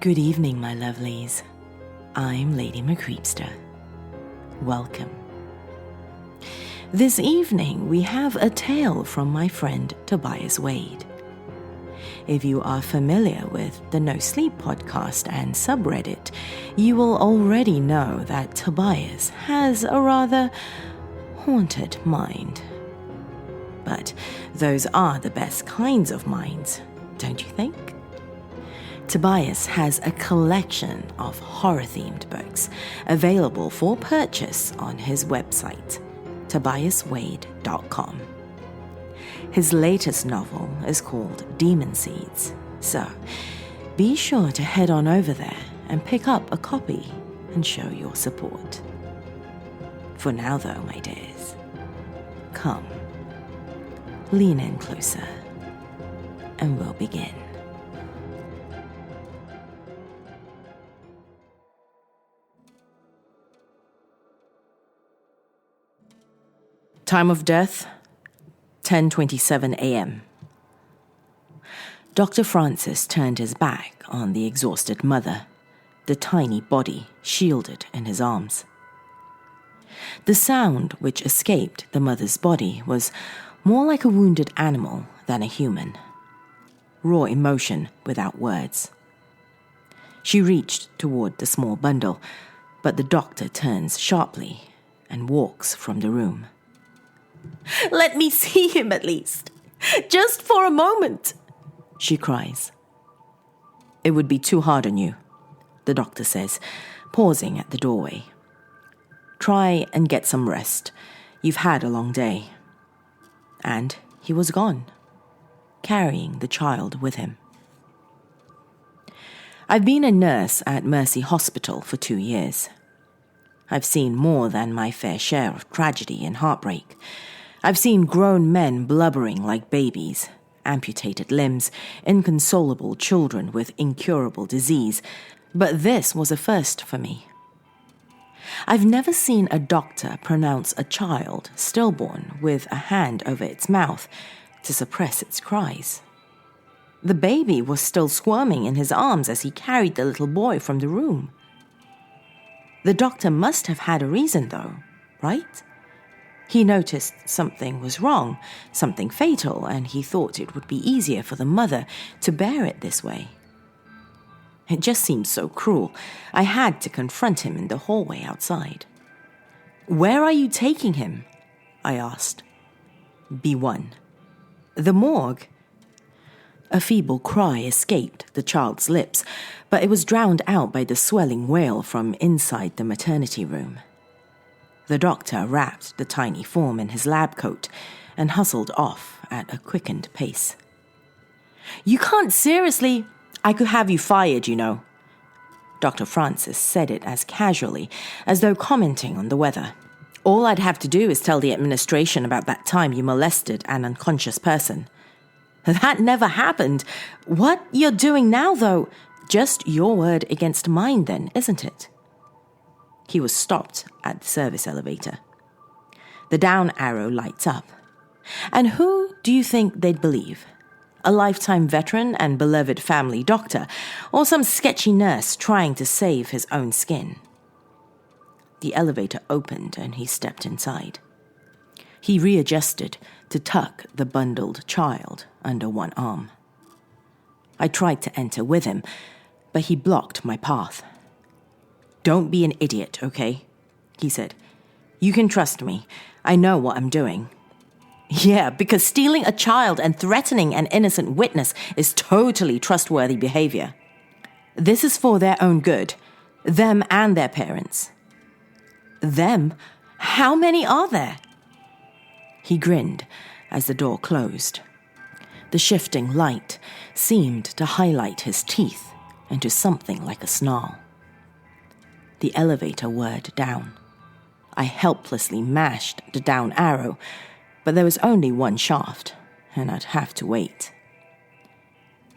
Good evening, my lovelies. I'm Lady Creepypasta. Welcome. This evening, we have a tale from my friend Tobias Wade. If you are familiar with the No Sleep podcast and subreddit, you will already know that Tobias has a rather haunted mind. But those are the best kinds of minds, don't you think? Tobias has a collection of horror-themed books available for purchase on his website, tobiaswade.com. His latest novel is called Demon Seeds, so be sure to head on over there and pick up a copy and show your support. For now though, my dears, come, lean in closer, and we'll begin. Time of death, 10:27 a.m. Dr. Francis turned his back on the exhausted mother, the tiny body shielded in his arms. The sound which escaped the mother's body was more like a wounded animal than a human. Raw emotion without words. She reached toward the small bundle, but the doctor turns sharply and walks from the room. "Let me see him at least, just for a moment," she cries. "It would be too hard on you," the doctor says, pausing at the doorway. "Try and get some rest. You've had a long day." And he was gone, carrying the child with him. I've been a nurse at Mercy Hospital for 2 years. I've seen more than my fair share of tragedy and heartbreak. I've seen grown men blubbering like babies, amputated limbs, inconsolable children with incurable disease, but this was a first for me. I've never seen a doctor pronounce a child stillborn with a hand over its mouth to suppress its cries. The baby was still squirming in his arms as he carried the little boy from the room. The doctor must have had a reason, though, right? He noticed something was wrong, something fatal, and he thought it would be easier for the mother to bear it this way. It just seemed so cruel. I had to confront him in the hallway outside. "Where are you taking him?" I asked. "B1. "The morgue." A feeble cry escaped the child's lips, but it was drowned out by the swelling wail from inside the maternity room. The doctor wrapped the tiny form in his lab coat and hustled off at a quickened pace. "You can't seriously—" "I could have you fired, you know." Dr. Francis said it as casually as though commenting on the weather. "All I'd have to do is tell the administration about that time you molested an unconscious person." "That never happened. What you're doing now, though, just your word against mine then, isn't it?" He was stopped at the service elevator. The down arrow lights up. And who do you think they'd believe? A lifetime veteran and beloved family doctor, or some sketchy nurse trying to save his own skin? The elevator opened and he stepped inside. He readjusted to tuck the bundled child under one arm. I tried to enter with him, but he blocked my path. "Don't be an idiot, okay?" he said. "You can trust me. I know what I'm doing." "Yeah, because stealing a child and threatening an innocent witness is totally trustworthy behavior. This is for their own good, them and their parents." "Them? How many are there?" He grinned as the door closed. The shifting light seemed to highlight his teeth into something like a snarl. The elevator whirred down. I helplessly mashed the down arrow, but there was only one shaft, and I'd have to wait.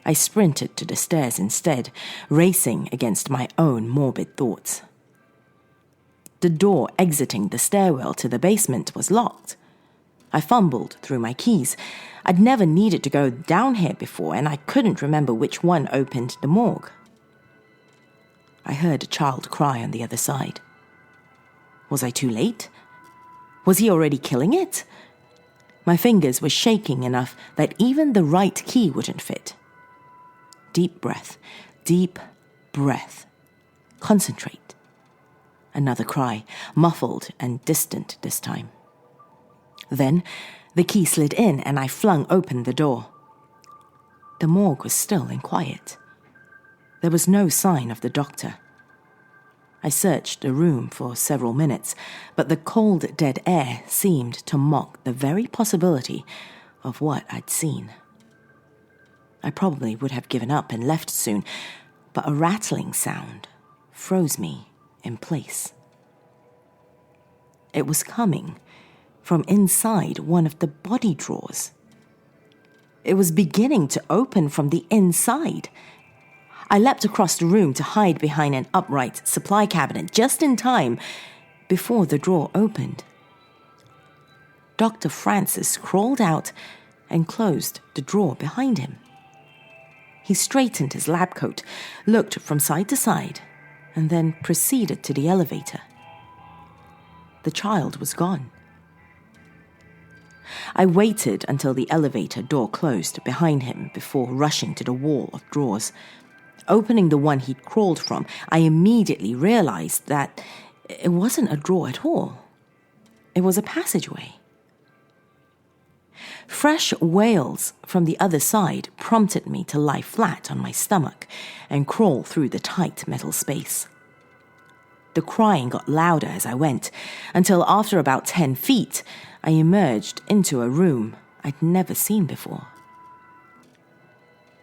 I sprinted to the stairs instead, racing against my own morbid thoughts. The door exiting the stairwell to the basement was locked. I fumbled through my keys. I'd never needed to go down here before, and I couldn't remember which one opened the morgue. I heard a child cry on the other side. Was I too late? Was he already killing it? My fingers were shaking enough that even the right key wouldn't fit. Deep breath, deep breath. Concentrate. Another cry, muffled and distant this time. Then the key slid in and I flung open the door. The morgue was still and quiet. There was no sign of the doctor. I searched the room for several minutes, but the cold, dead air seemed to mock the very possibility of what I'd seen. I probably would have given up and left soon, but a rattling sound froze me in place. It was coming from inside one of the body drawers. It was beginning to open from the inside. I leapt across the room to hide behind an upright supply cabinet just in time before the drawer opened. Dr. Francis crawled out and closed the drawer behind him. He straightened his lab coat, looked from side to side, and then proceeded to the elevator. The child was gone. I waited until the elevator door closed behind him before rushing to the wall of drawers. Opening the one he'd crawled from, I immediately realized that it wasn't a drawer at all. It was a passageway. Fresh wails from the other side prompted me to lie flat on my stomach and crawl through the tight metal space. The crying got louder as I went, until after about 10 feet, I emerged into a room I'd never seen before.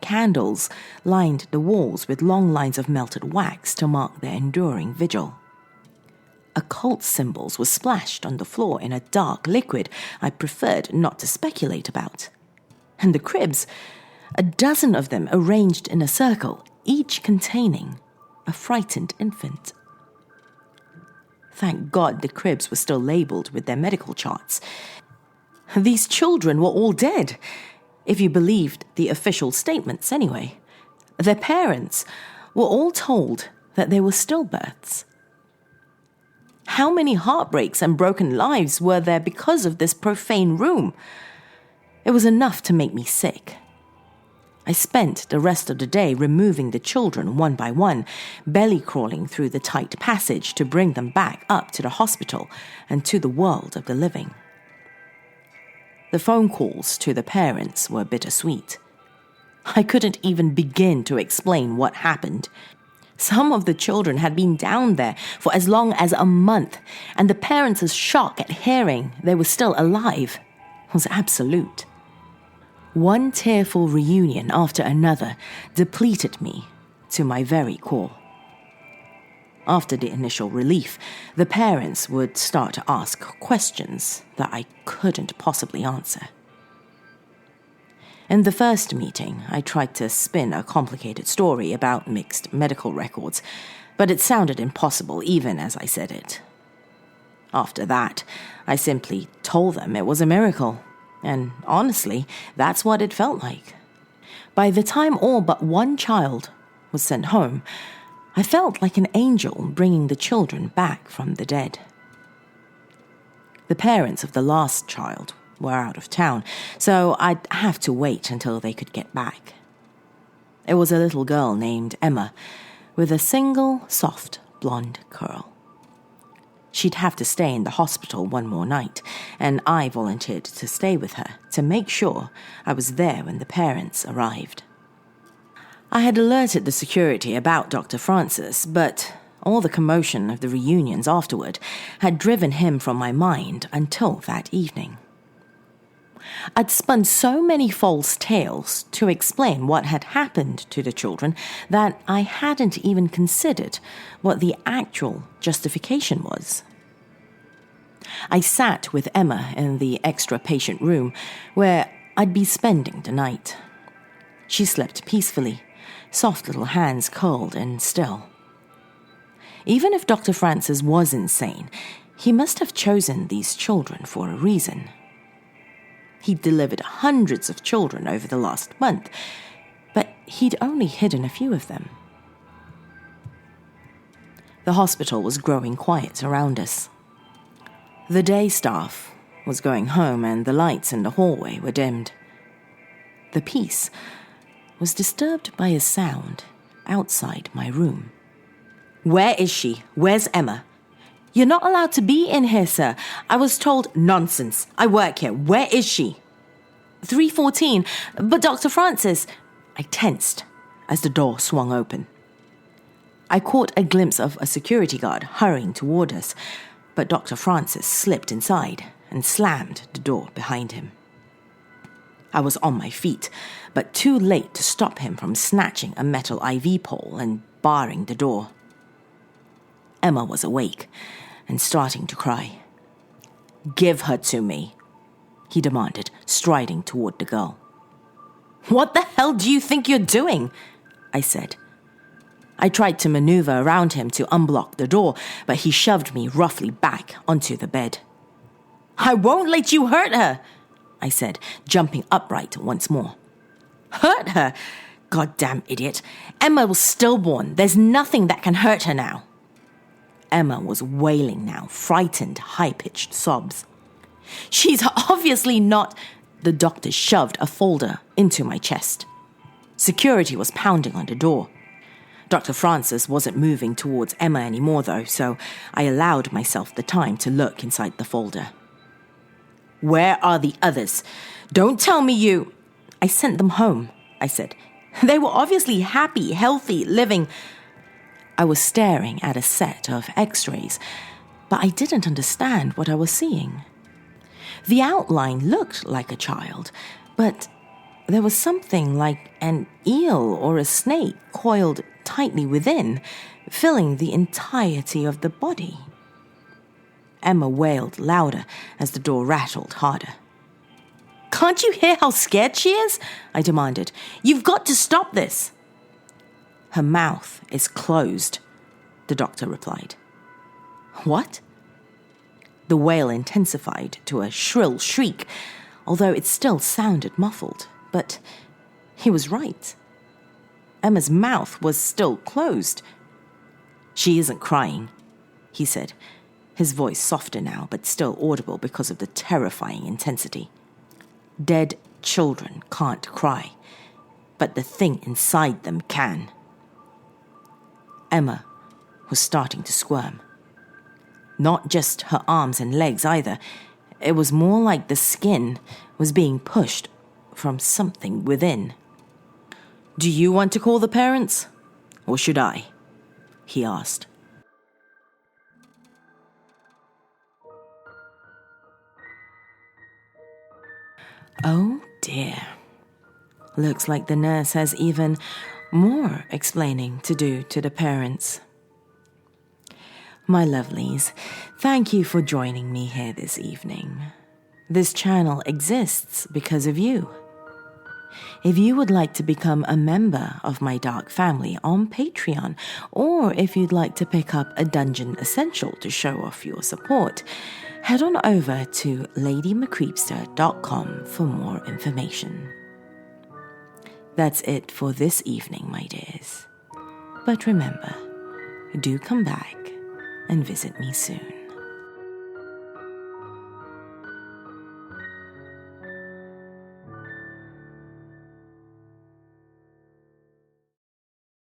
Candles lined the walls with long lines of melted wax to mark their enduring vigil. Occult symbols were splashed on the floor in a dark liquid I preferred not to speculate about. And the cribs, a dozen of them arranged in a circle, each containing a frightened infant. Thank God the cribs were still labeled with their medical charts. These children were all dead, if you believed the official statements anyway. Their parents were all told that they were stillbirths. How many heartbreaks and broken lives were there because of this profane room? It was enough to make me sick. I spent the rest of the day removing the children one by one, belly crawling through the tight passage to bring them back up to the hospital and to the world of the living. The phone calls to the parents were bittersweet. I couldn't even begin to explain what happened. Some of the children had been down there for as long as a month, and the parents' shock at hearing they were still alive was absolute. One tearful reunion after another depleted me to my very core. After the initial relief, the parents would start to ask questions that I couldn't possibly answer. In the first meeting, I tried to spin a complicated story about mixed medical records, but it sounded impossible even as I said it. After that, I simply told them it was a miracle, and honestly, that's what it felt like. By the time all but one child was sent home, I felt like an angel bringing the children back from the dead. The parents of the last child were out of town, so I'd have to wait until they could get back. It was a little girl named Emma, with a single, soft, blonde curl. She'd have to stay in the hospital one more night, and I volunteered to stay with her to make sure I was there when the parents arrived. I had alerted the security about Dr. Francis, but all the commotion of the reunions afterward had driven him from my mind until that evening. I'd spun so many false tales to explain what had happened to the children that I hadn't even considered what the actual justification was. I sat with Emma in the extra patient room where I'd be spending the night. She slept peacefully, soft little hands cold and still. Even if Dr. Francis was insane, he must have chosen these children for a reason. He'd delivered hundreds of children over the last month, but he'd only hidden a few of them. The hospital was growing quiet around us. The day staff was going home and the lights in the hallway were dimmed. The peace was disturbed by a sound outside my room. "Where is she? Where's Emma?" "You're not allowed to be in here, sir. I was told..." "Nonsense. I work here. Where is she?" 314. "But Dr. Francis..." I tensed as the door swung open. I caught a glimpse of a security guard hurrying toward us, but Dr. Francis slipped inside and slammed the door behind him. I was on my feet, but too late to stop him from snatching a metal IV pole and barring the door. Emma was awake and starting to cry. "Give her to me," he demanded, striding toward the girl. "What the hell do you think you're doing?" I said. I tried to maneuver around him to unblock the door, but he shoved me roughly back onto the bed. "I won't let you hurt her," I said, jumping upright once more. "Hurt her? Goddamn idiot. Emma was stillborn. There's nothing that can hurt her now." Emma was wailing now, frightened, high-pitched sobs. "She's obviously not..." The doctor shoved a folder into my chest. Security was pounding on the door. Dr. Francis wasn't moving towards Emma anymore, though, so I allowed myself the time to look inside the folder. "Where are the others? Don't tell me you..." "I sent them home," I said. "They were obviously happy, healthy, living..." I was staring at a set of x-rays, but I didn't understand what I was seeing. The outline looked like a child, but there was something like an eel or a snake coiled tightly within, filling the entirety of the body. Emma wailed louder as the door rattled harder. "Can't you hear how scared she is?" I demanded. "You've got to stop this." "Her mouth is closed," the doctor replied. "What?" The wail intensified to a shrill shriek, although it still sounded muffled. But he was right. Emma's mouth was still closed. "She isn't crying," he said, his voice softer now, but still audible because of the terrifying intensity. "Dead children can't cry, but the thing inside them can." Emma was starting to squirm. Not just her arms and legs either. It was more like the skin was being pushed from something within. "Do you want to call the parents? Or should I?" he asked. Oh dear. Looks like the nurse has even more explaining to do to the parents. My lovelies, thank you for joining me here this evening. This channel exists because of you. If you would like to become a member of my dark family on Patreon, or if you'd like to pick up a Dungeon Essential to show off your support, head on over to ladymccreepster.com for more information. That's it for this evening, my dears. But remember, do come back and visit me soon.